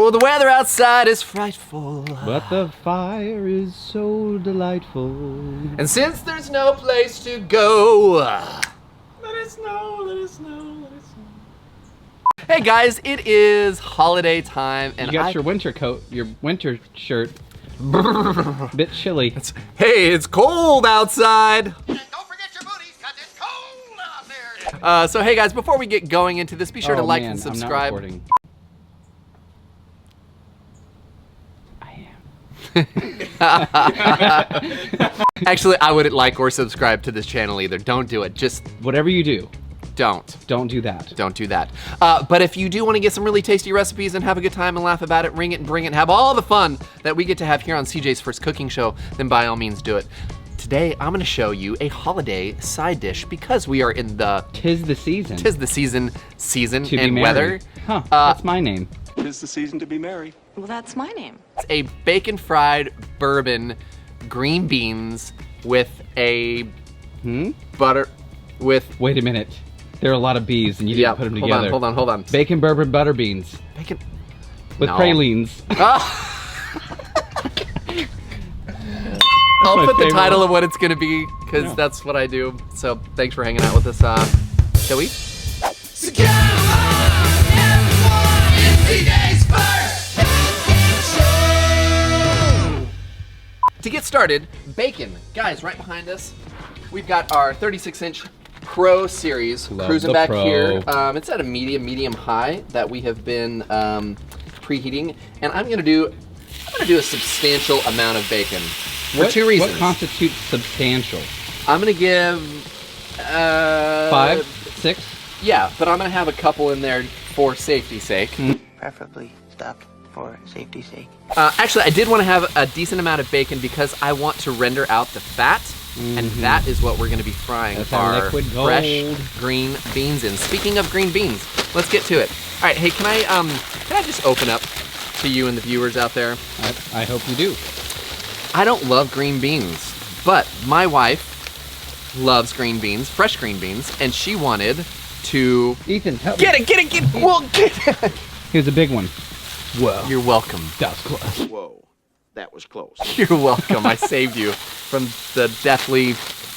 Oh, the weather outside is frightful, but the fire is so delightful. And since there's no place to go, let us know, let us know, let us know. Hey guys, it is holiday time, and you got your winter coat, your winter shirt. Bit chilly. Hey, it's cold outside. And don't forget your booties, cause it's cold out there. So hey guys, before we get going into this, be sure to like and subscribe. I'm not recording. Actually, I wouldn't like or subscribe to this channel either. Don't do it. Just whatever you do. Don't do that. Don't do that. But if you do want to get some really tasty recipes and have a good time and laugh about it, ring it and bring it and have all the fun that we get to have here on CJ's First Cooking Show, then by all means do it. Today, I'm gonna show you a holiday side dish because we are in the... Tis the season. Tis the season to and be weather. Merry. Huh, that's my name. Tis the season to be merry. Well, that's my name. It's a bacon fried bourbon green beans with a butter with... Wait a minute. There are a lot of bees and you didn't put them together. Hold on. Bacon bourbon butter beans. Bacon... With pralines. I'll put the title of what it's gonna be, because that's what I do. So thanks for hanging out with us. Shall we? So come on, everyone, it's CJ's First Cooking Show. To get started, bacon. Guys, right behind us, we've got our 36-inch Pro series cruising back here. It's at a medium high that we have been preheating, and I'm gonna do a substantial amount of bacon for two reasons. What constitutes substantial? I'm gonna give 5, 6. Yeah, but I'm gonna have a couple in there for safety's sake. Preferably stuffed for safety's sake. Actually, I did want to have a decent amount of bacon because I want to render out the fat. And that is what we're going to be frying our fresh green beans in. Speaking of green beans, let's get to it. All right, hey, can I just open up to you and the viewers out there? I hope you do. I don't love green beans, but my wife loves green beans, fresh green beans, and she wanted to... Ethan, help me. Get it. Well, get it. Here's a big one. Whoa. You're welcome. That was close. Whoa, that was close. You're welcome. I saved you from the deathly...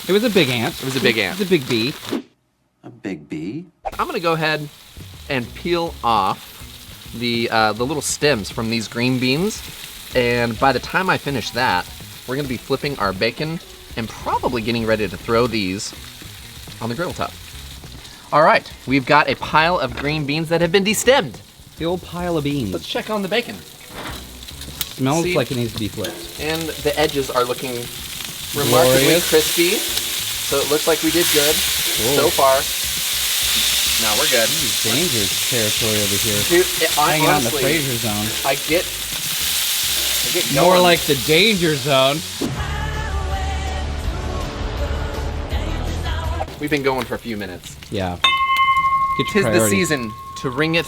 It was a big ant. It was a big ant. It was a big bee. A big bee? I'm gonna go ahead and peel off the little stems from these green beans. And by the time I finish that, we're gonna be flipping our bacon and probably getting ready to throw these on the griddle top. All right, we've got a pile of green beans that have been destemmed. The old pile of beans. Let's check on the bacon. Smells like it needs to be flipped. And the edges are looking remarkably crispy. So it looks like we did good so far. No, we're good. This is dangerous territory over here. Dude, hanging out in the honestly, Fraser zone. I get more like the danger zone. We've been going for a few minutes. Yeah. Get your Tis priorities. the season to ring it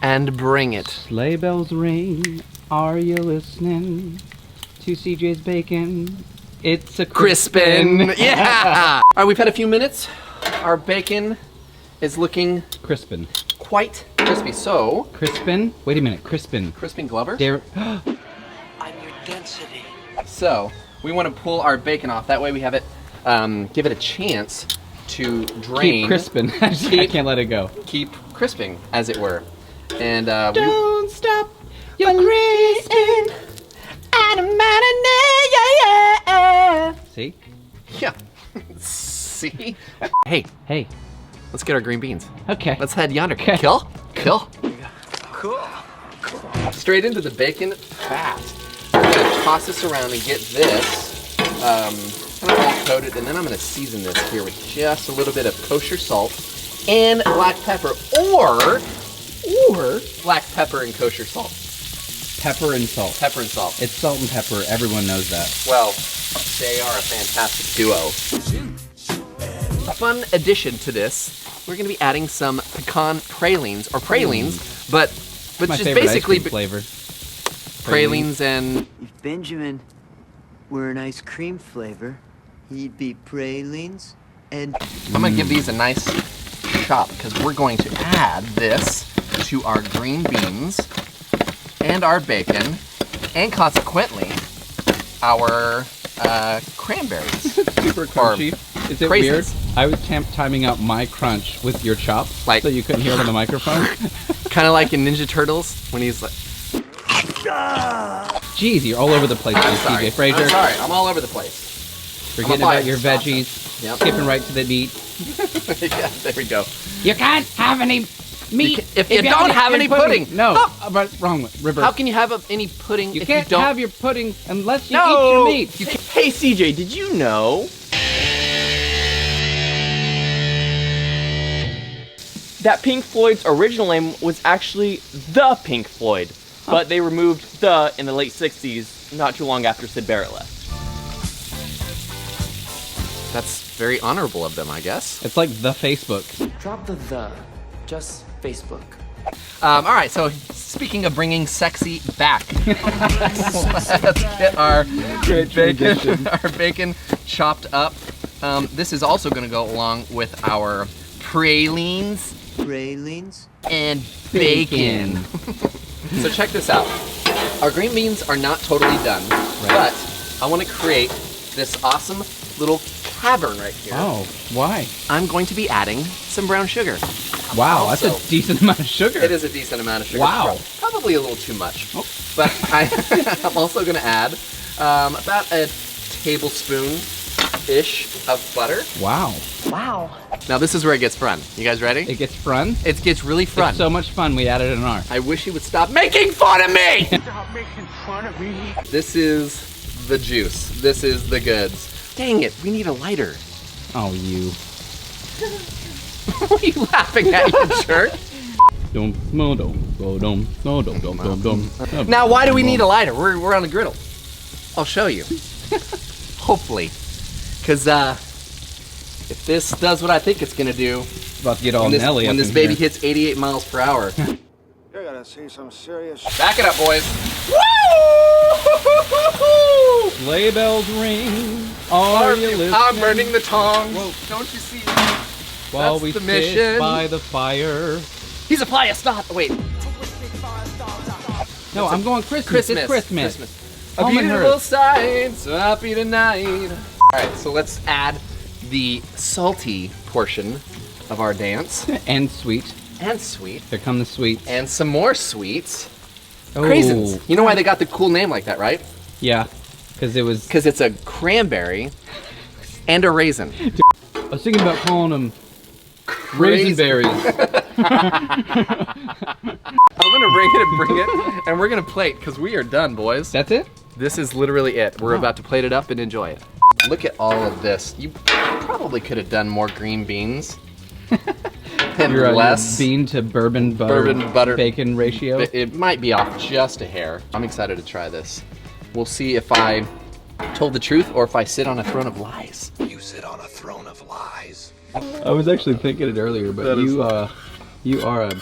and bring it. Sleigh bells ring. Are you listening to CJ's bacon? It's a Crispin. Yeah. All right, we've had a few minutes. Our bacon is looking Crispin. Quite crispy. So Crispin? Wait a minute. Crispin. Crispin Glover? I'm your density. So we want to pull our bacon off. That way we have it, give it a chance to drain. Keep crispin. I can't let it go. Keep crisping, as it were. And don't stop your crispin. See? Yeah. See? Hey. Let's get our green beans. Okay. Let's head yonder. Okay. Kill. Cool. Straight into the bacon fast. I'm gonna toss this around and get this kind of all coated, and then I'm gonna season this here with just a little bit of kosher salt and black pepper, or black pepper and kosher salt. Pepper and salt. Pepper and salt. It's salt and pepper. Everyone knows that. Well, they are a fantastic duo. A fun addition to this, we're going to be adding some pecan pralines, but My just favorite basically ice cream flavor. pralines and... If Benjamin were an ice cream flavor, he'd be pralines and... I'm going to give these a nice chop because we're going to add this to our green beans. and our bacon, and consequently, our cranberries. Super crunchy. Is it craisins. weird? I was timing out my crunch with your chop, Like- so you couldn't hear it on the microphone. Kind of like in Ninja Turtles when he's like, Jeez, you're all over the place, I'm TJ sorry. Frazier. I'm sorry. I'm all over the place. Forgetting I'm a about your biased veggies, Yep. skipping right to the meat. Yeah, there we go. You can't have any meat if you don't have any pudding. No, but wrong one. Reverse. How can you have any pudding you if can't you don't have your pudding unless you No! eat your meat. Hey, CJ, did you know that Pink Floyd's original name was actually The Pink Floyd, but they removed the in the late 60s, not too long after Sid Barrett left. That's very honorable of them, I guess. It's like the Facebook. Drop the, just Facebook. All right, so speaking of bringing sexy back, let's get our bacon chopped up. This is also going to go along with our pralines Pralines? and bacon. So check this out. Our green beans are not totally done, but I want to create this awesome little cavern right here. Oh, why? I'm going to be adding some brown sugar. Wow, that's Also- a decent amount of sugar. It is a decent amount of sugar. Wow. Probably a little too much. Oh. But I'm also going to add about a tablespoon-ish of butter. Wow. Now this is where it gets fun. You guys ready? It gets fun. It gets really fun. It's so much fun, we added an R. I wish he would stop making fun of me! Stop making fun of me. This is the juice. This is the goods. Dang it, we need a lighter. Oh, you. What are you laughing at, you jerk? Now, why do we need a lighter? We're on a griddle. I'll show you. Hopefully. Because if this does what I think it's going to do, About to get all Nelly when up this in baby here. hits 88 miles per hour. You're gonna see some serious. Back it up, boys. Sleigh bells ring. Are you listening? I'm burning the tongs. Whoa. Don't you see? While That's we the sit mission. by the fire. He's a fly, stop. Wait. No, I'm going Christmas. It's Christmas. A Home and beautiful Hearth. sight, so happy tonight. All right, so let's add the salty portion of our dance. And sweet. And sweet. There come the sweets. And some more sweets. Oh. Craisins. You know why they got the cool name like that, right? Yeah, because it was. Because it's a cranberry and a raisin. I was thinking about calling them raisin berries. I'm gonna bring it, and we're gonna plate because we are done, boys. That's it? This is literally it. We're Wow. about to plate it up and enjoy it. Look at all of this. You probably could have done more green beans. And Your less. bean to bourbon butter bacon ratio. It might be off just a hair. I'm excited to try this. We'll see if I told the truth or if I sit on a throne of lies. You sit on a throne of lies. I was actually thinking it earlier, but That is- you are a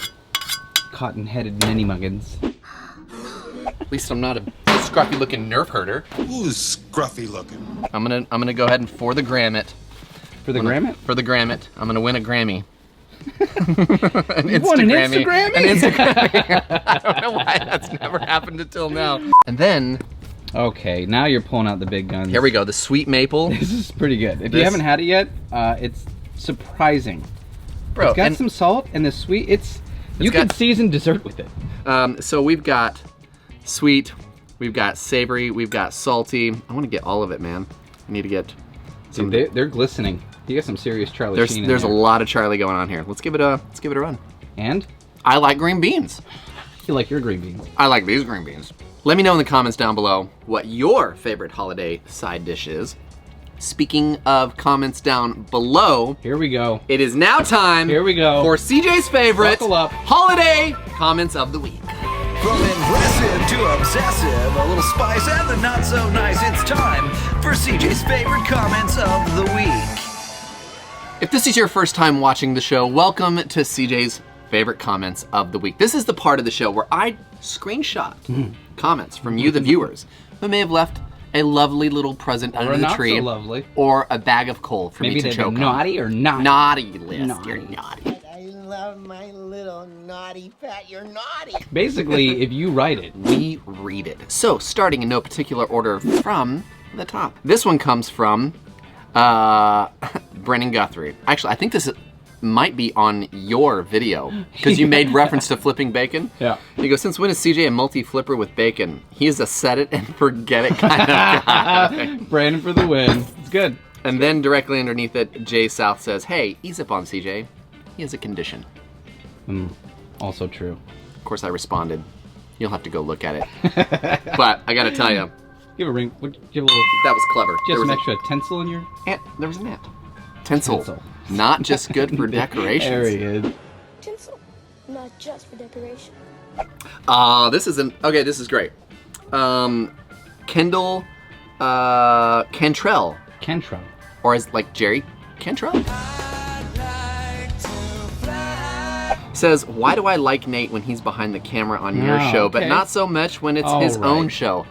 cotton-headed ninny-muggins. At least I'm not a scruffy looking nerf herder. Who's scruffy looking? I'm gonna go ahead and for the Grammy. For the Grammy? For the Grammy. I'm gonna win a Grammy. You won an Instagrammy. Instagrammy? An Instagrammy. I don't know why that's never happened until now. And then Okay, now you're pulling out the big guns. here we go, the sweet maple. This is pretty good. If you This- haven't had it yet, it's surprising. Bro, It's got and, some salt and the sweet. You can got- season dessert with it. so we've got sweet, we've got savory, we've got salty. I want to get all of it, man. I need to get some. Dude, they're glistening. You got some serious Charlie Sheen in There's a there. lot of Charlie going on here. Let's give it a run. And I like green beans. you like your green beans. I like these green beans. Let me know in the comments down below what your favorite holiday side dish is. Speaking of comments down below, Here we go. it is now time Here we go. for CJ's favorite Buckle up. holiday comments of the week. From impressive to obsessive, a little spice and the not so nice. It's time for CJ's favorite comments of the week. If this is your first time watching the show, welcome to CJ's favorite comments of the week. This is the part of the show where I screenshot comments from you, the viewers, who may have left a lovely little present under the not tree, so lovely. or a bag of coal for Maybe me to they've choke been on. naughty or not. Naughty list. Naughty. You're naughty. love my little naughty fat. You're naughty. Basically, if you write it. We read it. So, starting in no particular order from the top. This one comes from Brennan Guthrie. Actually, I think this might be on your video because you made reference to flipping bacon. Yeah. He goes, since when is CJ a multi-flipper with bacon? He is a set it and forget it kind of guy. Brandon for the win. It's good. And then directly underneath it, Jay South says, hey, ease up on CJ. He has a condition. Also true. Of course, I responded, you'll have to go look at it. But I gotta tell you, Give a ring. Give a little. that was clever. Just There some was extra tinsel in your. there was an ant. Tinsel. Tinsel. Not just good for decorations. There he is. Tinsel, not just for decoration. This is great. Kendall Cantrell. Cantrell. Or as like Jerry Cantrell? Says, why do I like Nate when he's behind the camera on your show, but okay. not so much when it's All his own right. show?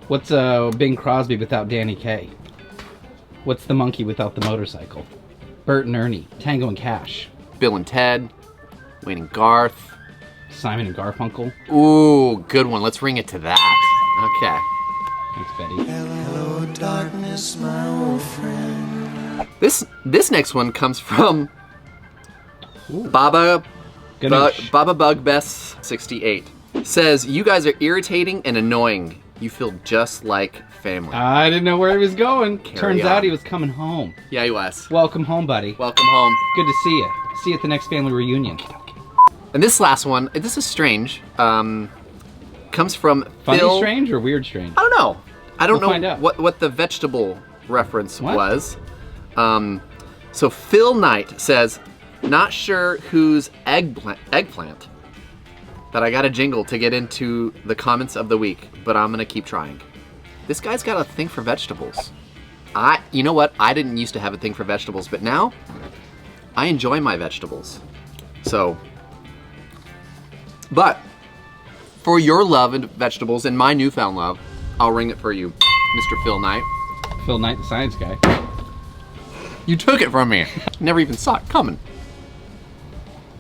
What's Bing Crosby without Danny Kaye? What's the monkey without the motorcycle? Bert and Ernie, Tango and Cash, Bill and Ted, Wayne and Garth. Simon and Garfunkel. Ooh, good one. Let's ring it to that. Okay. Thanks, Betty. Hello, darkness, my old friend. This next one comes from Baba Ganesh. Baba Bug Best 68. Says, you guys are irritating and annoying. You feel just like family. I didn't know where he was going. Turns on. out he was coming home. Yeah, he was. Welcome home, buddy. Welcome home. Good to see you. See you at the next family reunion. And this last one, this is strange. Comes from Funny Phil. strange or weird strange? I don't know. I don't We'll find know out. what the vegetable reference What? was. So Phil Knight says, not sure whose eggplant. But I got a jingle to get into the comments of the week, but I'm gonna keep trying. This guy's got a thing for vegetables. You know what? I didn't used to have a thing for vegetables, but now I enjoy my vegetables. So, but for your love and vegetables and my newfound love, I'll ring it for you, Mr. Phil Knight. Phil Knight, the science guy. You took it from me. Never even saw it coming.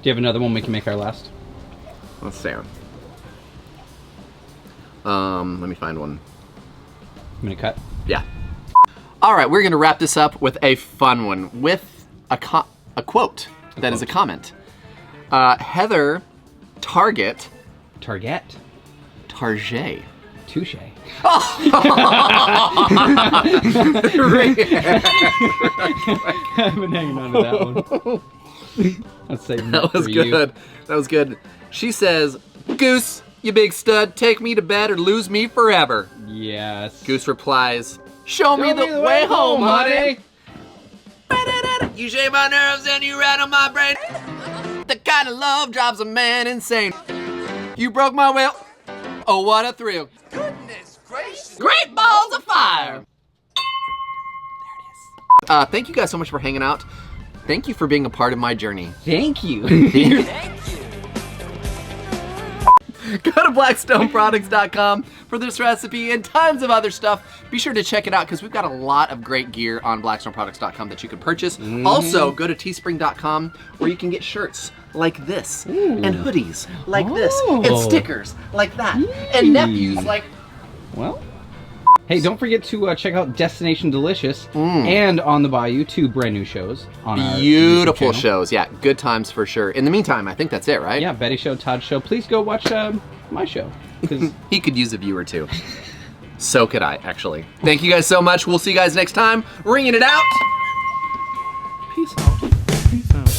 Do you have another one we can make our last? Let's see. Let me find one. I'm gonna cut. Yeah. All right, we're gonna wrap this up with a fun one with a quote that is a comment. Heather Target. Target. Target. Touche. I've been hanging on to that one. Let's say That was good. That was good. She says, Goose, you big stud, take me to bed or lose me forever. Yes. Goose replies, Show me the way home, honey. You shave my nerves and you rattle my brain. The kind of love drives a man insane. You broke my will. Oh, what a thrill. Goodness gracious. Great balls of fire. There it is. Thank you guys so much for hanging out. Thank you for being a part of my journey. Thank you. Go to blackstoneproducts.com for this recipe and tons of other stuff. Be sure to check it out because we've got a lot of great gear on blackstoneproducts.com that you can purchase. Also, go to teespring.com where you can get shirts like this and hoodies like this and stickers like that and nephews like... Well, hey, don't forget to check out Destination Delicious and On the Bayou, 2 brand new shows on our Beautiful YouTube channel. shows. Yeah, good times for sure. In the meantime, I think that's it, right? Yeah, Betty Show, Todd Show. Please go watch my show. 'cause He could use a view or two. So could I, actually. Thank you guys so much. We'll see you guys next time. Ringing it out. Peace out. Peace out.